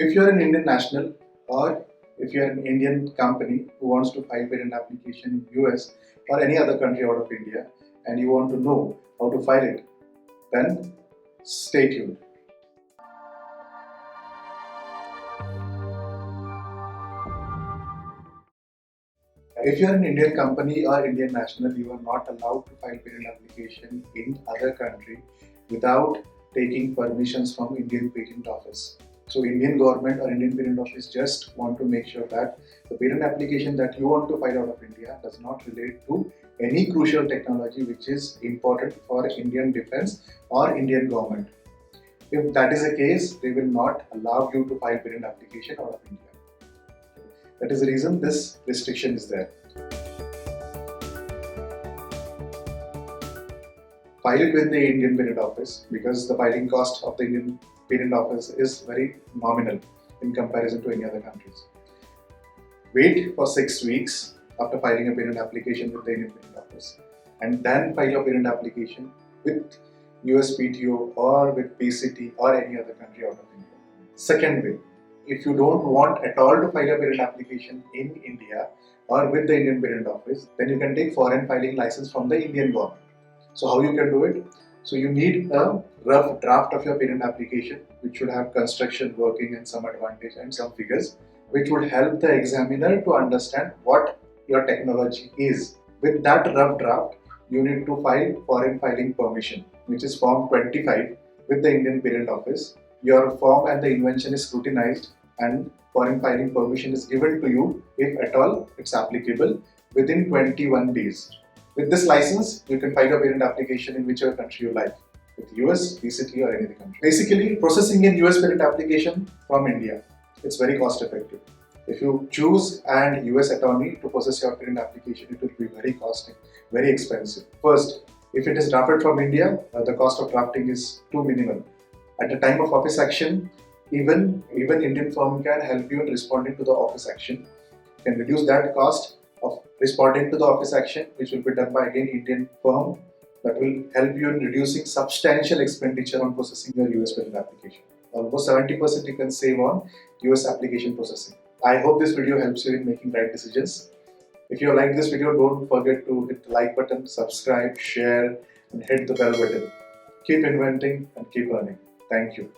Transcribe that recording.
If you are an Indian national or if you are an Indian company who wants to file patent application in US or any other country out of India and you want to know how to file it, then stay tuned. If you are an Indian company or Indian national, you are not allowed to file patent application in other country without taking permissions from Indian Patent Office. So Indian government or Indian Patent Office just want to make sure that the patent application that you want to file out of India does not relate to any crucial technology which is important for Indian defense or Indian government. If that is the case, they will not allow you to file patent application out of India. That is the reason this restriction is there. File it with the Indian Patent Office because the filing cost of the Indian Patent Office is very nominal in comparison to any other countries. Wait for 6 weeks after filing a patent application with the Indian Patent Office and then file your patent application with USPTO or with PCT or any other country out of India. Second way, if you don't want at all to file a patent application in India or with the Indian Patent Office, then you can take foreign filing license from the Indian government. So how you can do it? So you need a rough draft of your patent application which should have construction working and some advantage and some figures which would help the examiner to understand what your technology is. With that rough draft, you need to file foreign filing permission, which is Form 25 with the Indian Patent Office. Your form and the invention is scrutinized and foreign filing permission is given to you if at all it's applicable within 21 days. With this license, you can file a patent application in whichever country you like, with US, PCT or any other country. Basically, processing an US patent application from India, it's very cost effective. If you choose an US attorney to process your patent application, it will be very costly, very expensive. First, if it is drafted from India, the cost of drafting is too minimal. At the time of office action, even Indian firm can help you in responding to the office action. You can reduce that cost of responding to the office action, which will be done by again Indian firm, that will help you in reducing substantial expenditure on processing your US patent application. Almost 70% you can save on US application processing. I hope this video helps you in making right decisions. If you like this video, don't forget to hit the like button, subscribe, share and hit the bell button. Keep inventing and keep earning. Thank you.